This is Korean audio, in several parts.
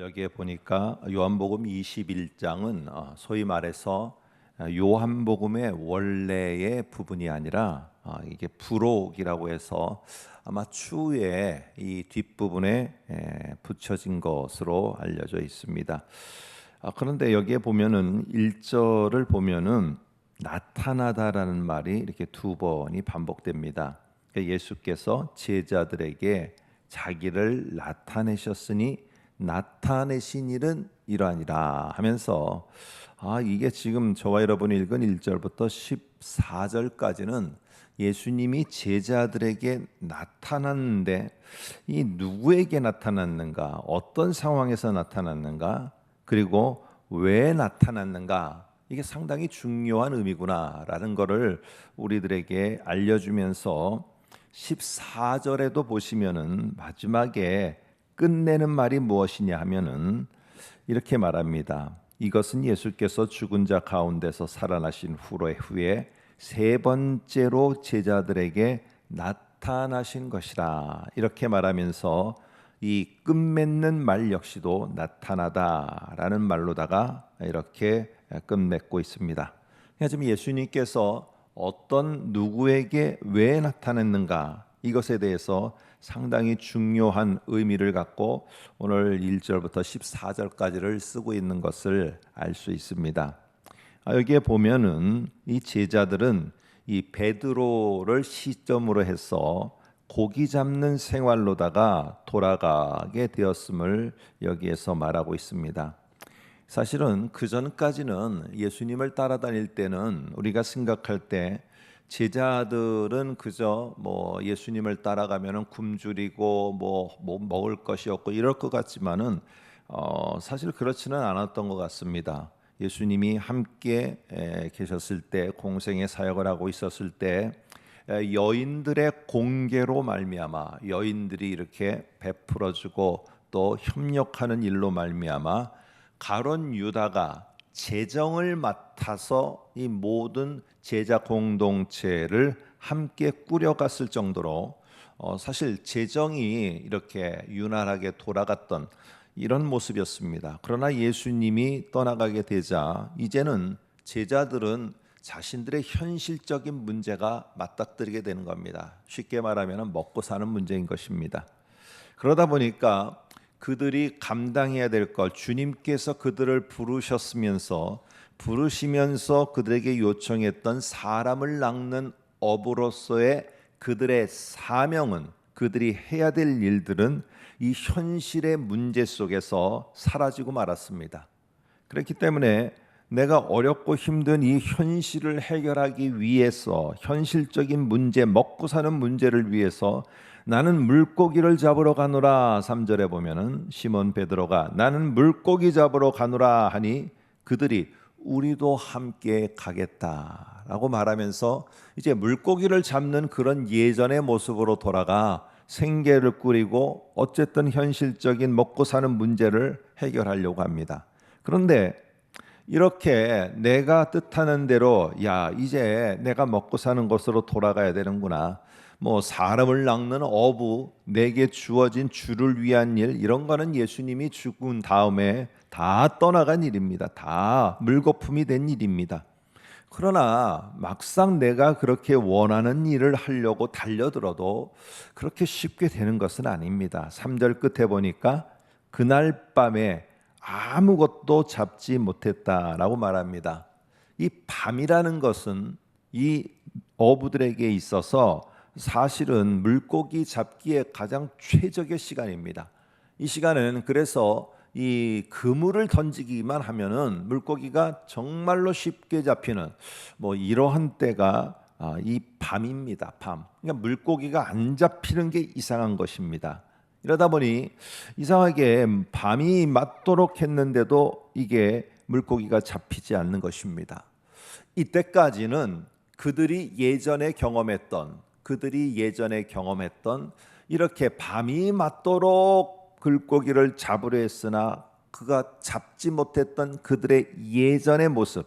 오늘 여기에 보니까 요한복음 21장은 소위 말해서 요한복음의 원래의 부분이 아니라 이게 부록이라고 해서 아마 추후에 이 뒷부분에 붙여진 것으로 알려져 있습니다. 그런데 여기에 보면은 1절을 보면은 나타나다라는 말이 이렇게 두 번이 반복됩니다. 예수께서 제자들에게 자기를 나타내셨으니 나타내신 일은 이러하니라 하면서 이게 지금 저와 여러분이 읽은 1절부터 14절까지는 예수님이 제자들에게 나타났는데 이 누구에게 나타났는가, 어떤 상황에서 나타났는가, 그리고 왜 나타났는가, 이게 상당히 중요한 의미구나라는 것을 우리들에게 알려주면서 14절에도 보시면은 마지막에 끝내는 말이 무엇이냐 하면은 이렇게 말합니다. 이것은 예수께서 죽은 자 가운데서 살아나신 후에 세 번째로 제자들에게 나타나신 것이라, 이렇게 말하면서 이 끝맺는 말 역시도 나타나다라는 말로다가 이렇게 끝맺고 있습니다. 지금 예수님께서 어떤 누구에게 왜 나타났는가, 이것에 대해서 상당히 중요한 의미를 갖고 오늘 1절부터 14절까지를 쓰고 있는 것을 알 수 있습니다. 여기에 보면은 이 제자들은 이 베드로를 시점으로 해서 고기 잡는 생활로다가 돌아가게 되었음을 여기에서 말하고 있습니다. 사실은 그 전까지는 예수님을 따라다닐 때는 우리가 생각할 때 제자들은 그저 예수님을 따라가면은 굶주리고 뭐 먹을 것이 없고 이럴 것 같지만은 사실 그렇지는 않았던 것 같습니다. 예수님이 함께 계셨을 때, 공생의 사역을 하고 있었을 때 여인들의 공개로 말미암아, 여인들이 이렇게 베풀어주고 또 협력하는 일로 말미암아 가룟 유다가 재정을 맡아서 이 모든 제자 공동체를 함께 꾸려갔을 정도로 사실 재정이 이렇게 유난하게 돌아갔던 이런 모습이었습니다. 그러나 예수님이 떠나가게 되자 이제는 제자들은 자신들의 현실적인 문제가 맞닥뜨리게 되는 겁니다. 쉽게 말하면 먹고 사는 문제인 것입니다. 그러다 보니까 그들이 감당해야 될 것, 주님께서 그들을 부르시면서 그들에게 요청했던 사람을 낚는 어부로서의 그들의 사명은, 그들이 해야 될 일들은 이 현실의 문제 속에서 사라지고 말았습니다. 그렇기 때문에 내가 어렵고 힘든 이 현실을 해결하기 위해서, 현실적인 문제, 먹고 사는 문제를 위해서 나는 물고기를 잡으러 가노라. 3절에 보면은 시몬 베드로가 나는 물고기 잡으러 가노라 하니 그들이 우리도 함께 가겠다라고 말하면서 이제 물고기를 잡는 그런 예전의 모습으로 돌아가 생계를 꾸리고 어쨌든 현실적인 먹고 사는 문제를 해결하려고 합니다. 그런데 이렇게 내가 뜻하는 대로 이제 내가 먹고 사는 곳으로 돌아가야 되는구나, 사람을 낚는 어부, 내게 주어진 주를 위한 일, 이런 거는 예수님이 죽은 다음에 다 떠나간 일입니다. 다 물거품이 된 일입니다. 그러나 막상 내가 그렇게 원하는 일을 하려고 달려들어도 그렇게 쉽게 되는 것은 아닙니다. 3절 끝에 보니까 그날 밤에 아무것도 잡지 못했다라고 말합니다. 이 밤이라는 것은 이 어부들에게 있어서 사실은 물고기 잡기에 가장 최적의 시간입니다. 이 시간은 그래서 이 그물을 던지기만 하면은 물고기가 정말로 쉽게 잡히는 이러한 때가 이 밤입니다. 밤. 그러니까 물고기가 안 잡히는 게 이상한 것입니다. 이러다 보니 이상하게 밤이 맞도록 했는데도 이게 물고기가 잡히지 않는 것입니다. 이때까지는 그들이 예전에 경험했던 이렇게 밤이 맞도록 물고기를 잡으려 했으나 그가 잡지 못했던 그들의 예전의 모습,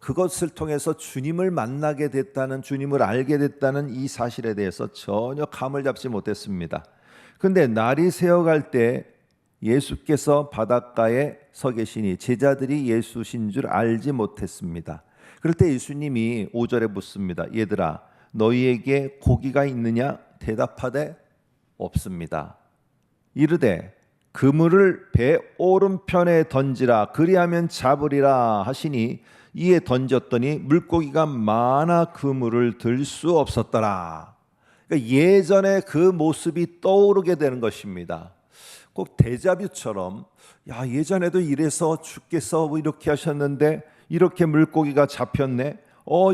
그것을 통해서 주님을 만나게 됐다는, 주님을 알게 됐다는 이 사실에 대해서 전혀 감을 잡지 못했습니다. 그런데 날이 새어갈 때 예수께서 바닷가에 서 계시니 제자들이 예수신 줄 알지 못했습니다. 그럴 때 예수님이 5절에 묻습니다. 얘들아, 너희에게 고기가 있느냐? 대답하되 없습니다. 이르되 그물을 배 오른편에 던지라, 그리하면 잡으리라 하시니 이에 던졌더니 물고기가 많아 그물을 들 수 없었더라. 그러니까 예전에 그 모습이 떠오르게 되는 것입니다. 꼭 데자뷰처럼, 야, 예전에도 이래서 주께서 이렇게 하셨는데 이렇게 물고기가 잡혔네,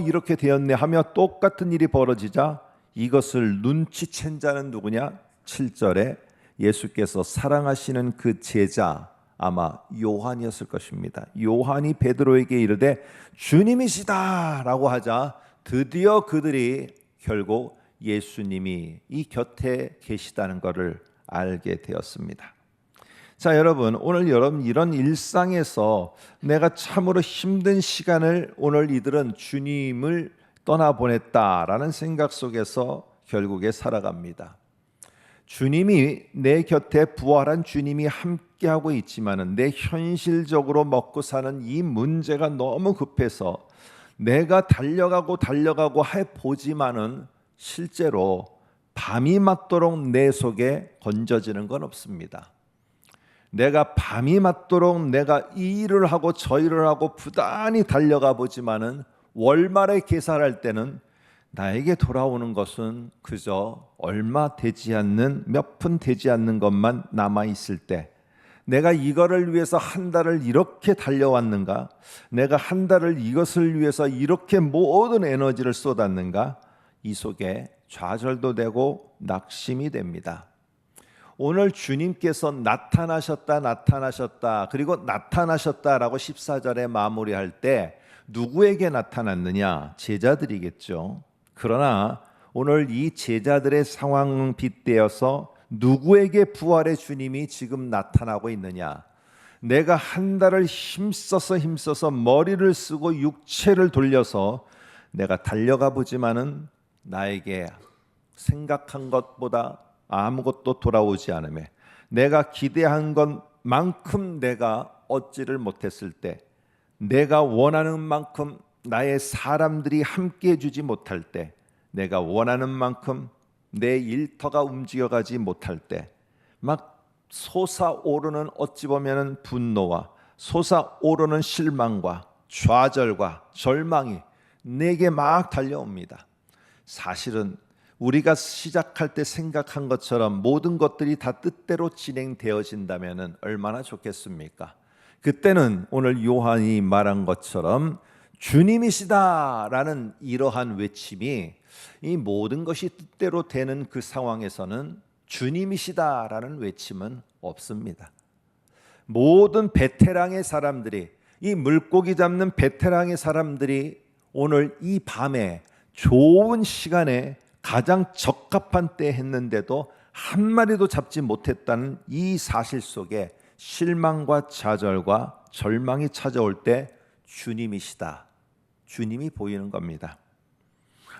이렇게 되었네 하며 똑같은 일이 벌어지자 이것을 눈치챈 자는 누구냐? 7절에 예수께서 사랑하시는 그 제자, 아마 요한이었을 것입니다. 요한이 베드로에게 이르되 주님이시다 라고 하자 드디어 그들이 결국 예수님이 이 곁에 계시다는 것을 알게 되었습니다. 자, 여러분, 오늘 여러분 이런 일상에서 내가 참으로 힘든 시간을 오늘 이들은 주님을 떠나보냈다라는 생각 속에서 결국에 살아갑니다. 주님이 내 곁에 부활한 주님이 함께하고 있지만은 내 현실적으로 먹고 사는 이 문제가 너무 급해서 내가 달려가고 해보지만은 실제로 밤이 맞도록 내 속에 건져지는 건 없습니다. 내가 밤이 맞도록 내가 이 일을 하고 저 일을 하고 부단히 달려가 보지만은 월말에 계산할 때는 나에게 돌아오는 것은 그저 얼마 되지 않는, 몇 푼 되지 않는 것만 남아 있을 때, 내가 이거를 위해서 한 달을 이렇게 달려왔는가? 내가 한 달을 이것을 위해서 이렇게 모든 에너지를 쏟았는가? 이 속에 좌절도 되고 낙심이 됩니다. 오늘 주님께서 나타나셨다 그리고 나타나셨다라고 14절에 마무리할 때 누구에게 나타났느냐? 제자들이겠죠. 그러나 오늘 이 제자들의 상황 빗대어서 누구에게 부활의 주님이 지금 나타나고 있느냐? 내가 한 달을 힘써서 머리를 쓰고 육체를 돌려서 내가 달려가 보지만은 나에게 생각한 것보다 아무것도 돌아오지 않으며 내가 기대한 것만큼 내가 얻지를 못했을 때, 내가 원하는 만큼 나의 사람들이 함께 해주지 못할 때, 내가 원하는 만큼 내 일터가 움직여가지 못할 때, 막 솟아오르는, 어찌 보면 분노와 솟아오르는 실망과 좌절과 절망이 내게 막 달려옵니다. 사실은 우리가 시작할 때 생각한 것처럼 모든 것들이 다 뜻대로 진행되어진다면 얼마나 좋겠습니까? 그때는 오늘 요한이 말한 것처럼 주님이시다라는 이러한 외침이, 이 모든 것이 뜻대로 되는 그 상황에서는 주님이시다라는 외침은 없습니다. 모든 베테랑의 사람들이, 이 물고기 잡는 베테랑의 사람들이 오늘 이 밤에 좋은 시간에 가장 적합한 때 했는데도 한 마리도 잡지 못했다는 이 사실 속에 실망과 좌절과 절망이 찾아올 때 주님이시다, 주님이 보이는 겁니다.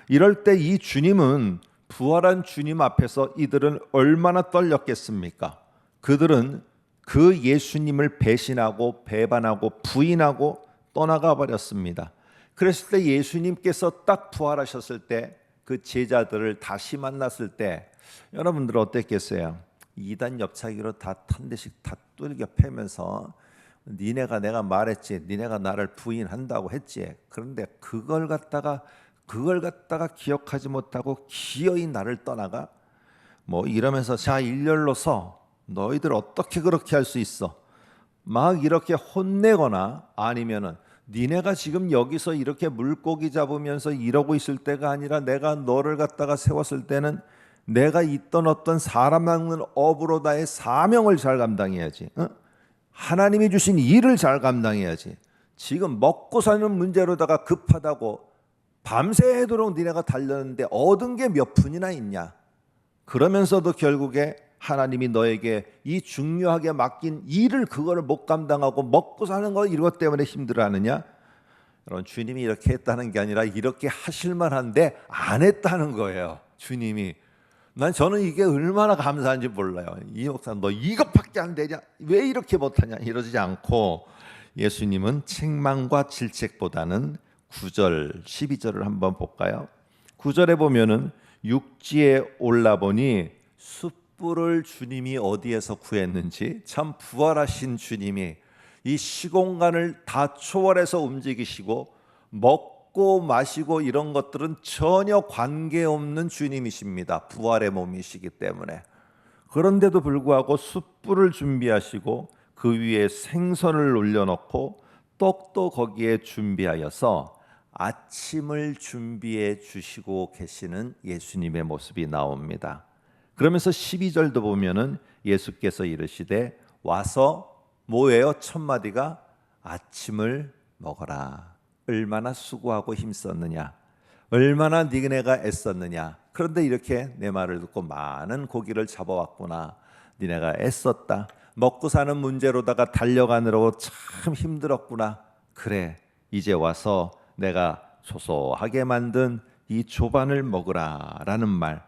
이럴 때 이 주님은, 부활한 주님 앞에서 이들은 얼마나 떨렸겠습니까? 그들은 그 예수님을 배신하고 배반하고 부인하고 떠나가 버렸습니다. 그랬을 때 예수님께서 딱 부활하셨을 때 그 제자들을 다시 만났을 때 여러분들 어땠겠어요? 2단 옆차기로 다 한 대씩 다 뚫겨 패면서 니네가, 내가 말했지, 니네가 나를 부인한다고 했지, 그런데 그걸 갖다가 기억하지 못하고 기어이 나를 떠나가? 뭐 이러면서 자, 일렬로서 너희들 어떻게 그렇게 할 수 있어? 막 이렇게 혼내거나, 아니면은 니네가 지금 여기서 이렇게 물고기 잡으면서 이러고 있을 때가 아니라 내가 너를 갖다가 세웠을 때는 내가 있던 어떤 사람 낚는 업으로 나의 사명을 잘 감당해야지. 하나님이 주신 일을 잘 감당해야지. 지금 먹고 사는 문제로다가 급하다고 밤새도록 니네가 달렸는데 얻은 게 몇 푼이나 있냐? 그러면서도 결국에 하나님이 너에게 이 중요하게 맡긴 일을, 그거를 못 감당하고 먹고 사는 거 이것 때문에 힘들어하느냐? 여러분, 주님이 이렇게 했다는 게 아니라 이렇게 하실 만한데 안 했다는 거예요. 주님이 저는 이게 얼마나 감사한지 몰라요. 이 목사 너 이것밖에 안 되냐? 왜 이렇게 못하냐? 이러지 않고 예수님은 책망과 질책보다는 9절, 12절을 한번 볼까요? 9절에 보면은 육지에 올라보니 숯불을 주님이 어디에서 구했는지, 참 부활하신 주님이 이 시공간을 다 초월해서 움직이시고 먹고 마시고 이런 것들은 전혀 관계없는 주님이십니다. 부활의 몸이시기 때문에. 그런데도 불구하고 숯불을 준비하시고 그 위에 생선을 올려놓고 떡도 거기에 준비하여서 아침을 준비해 주시고 계시는 예수님의 모습이 나옵니다. 그러면서 12절도 보면은 예수께서 이르시되 와서 뭐예요? 첫 마디가 아침을 먹어라. 얼마나 수고하고 힘썼느냐, 얼마나 니네가 애썼느냐. 그런데 이렇게 내 말을 듣고 많은 고기를 잡아왔구나. 니네가 애썼다. 먹고 사는 문제로다가 달려가느라고 참 힘들었구나. 그래, 이제 와서 내가 소소하게 만든 이 조반을 먹으라 라는 말,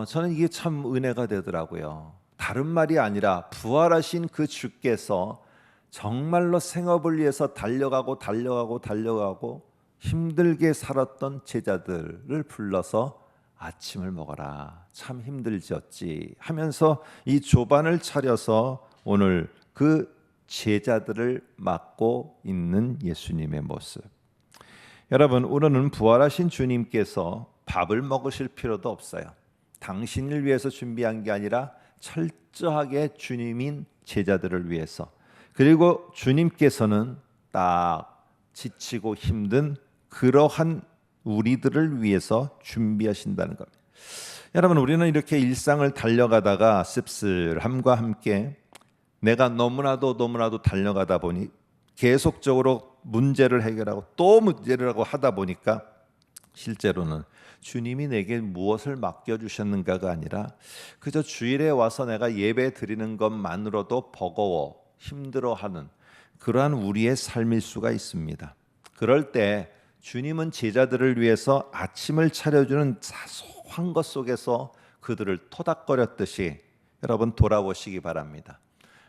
저는 이게 참 은혜가 되더라고요. 다른 말이 아니라 부활하신 그 주께서 정말로 생업을 위해서 달려가고 힘들게 살았던 제자들을 불러서 아침을 먹어라. 참 힘들었지 하면서 이 조반을 차려서 오늘 그 제자들을 맡고 있는 예수님의 모습. 여러분, 오늘은 부활하신 주님께서 밥을 먹으실 필요도 없어요. 당신을 위해서 준비한 게 아니라 철저하게 주님인 제자들을 위해서, 그리고 주님께서는 딱 지치고 힘든 그러한 우리들을 위해서 준비하신다는 겁니다. 여러분, 우리는 이렇게 일상을 달려가다가 씁쓸함과 함께 내가 너무나도 달려가다 보니 계속적으로 문제를 해결하고 또 문제를 하고 하다 보니까 실제로는 주님이 내게 무엇을 맡겨주셨는가가 아니라 그저 주일에 와서 내가 예배 드리는 것만으로도 버거워 힘들어하는 그러한 우리의 삶일 수가 있습니다. 그럴 때 주님은 제자들을 위해서 아침을 차려주는 사소한 것 속에서 그들을 토닥거렸듯이 여러분 돌아보시기 바랍니다.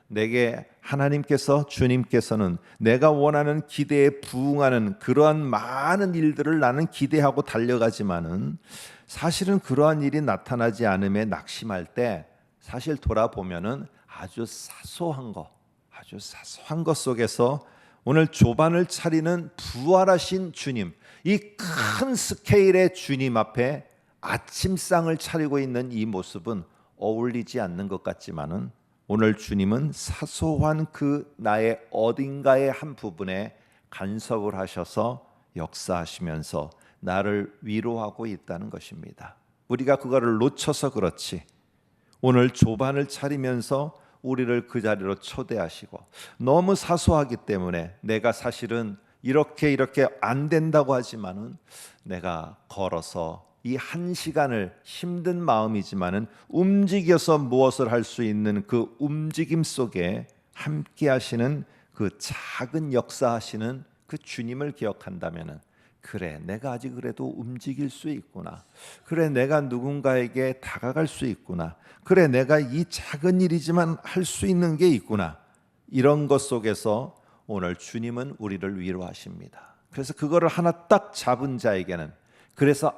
내게 하나님께서, 주님께서는 내가 원하는 기대에 부응하는 그러한 많은 일들을 나는 기대하고 달려가지만은 사실은 그러한 일이 나타나지 않음에 낙심할 때 사실 돌아보면은 아주 사소한 것 속에서 오늘 조반을 차리는 부활하신 주님, 이 큰 스케일의 주님 앞에 아침상을 차리고 있는 이 모습은 어울리지 않는 것 같지만은 오늘 주님은 사소한 그 나의 어딘가의 한 부분에 간섭을 하셔서 역사하시면서 나를 위로하고 있다는 것입니다. 우리가 그거를 놓쳐서 그렇지 오늘 조반을 차리면서 우리를 그 자리로 초대하시고 너무 사소하기 때문에 내가 사실은 이렇게 안 된다고 하지만은 내가 걸어서 이 한 시간을 힘든 마음이지만은 움직여서 무엇을 할 수 있는 그 움직임 속에 함께 하시는 그 작은 역사하시는 그 주님을 기억한다면은 그래, 내가 아직 그래도 움직일 수 있구나. 그래, 내가 누군가에게 다가갈 수 있구나. 그래, 내가 이 작은 일이지만 할 수 있는 게 있구나. 이런 것 속에서 오늘 주님은 우리를 위로하십니다. 그래서 그거를 하나 딱 잡은 자에게는 그래서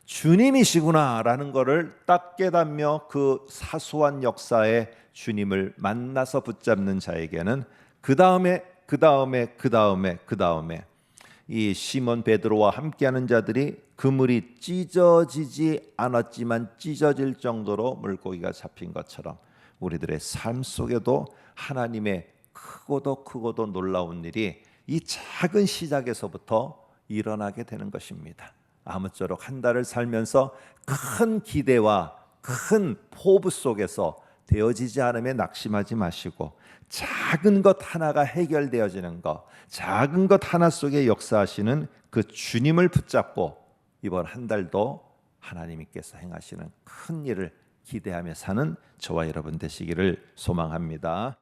주님이시구나라는 거를 딱 깨닫며 그 사소한 역사에 주님을 만나서 붙잡는 자에게는 그 다음에 이 시몬 베드로와 함께하는 자들이 그물이 찢어지지 않았지만 찢어질 정도로 물고기가 잡힌 것처럼 우리들의 삶 속에도 하나님의 크고도 놀라운 일이 이 작은 시작에서부터 일어나게 되는 것입니다. 아무쪼록 한 달을 살면서 큰 기대와 큰 포부 속에서 되어지지 않음에 낙심하지 마시고 작은 것 하나가 해결되어지는 것, 작은 것 하나 속에 역사하시는 그 주님을 붙잡고 이번 한 달도 하나님께서 행하시는 큰 일을 기대하며 사는 저와 여러분 되시기를 소망합니다.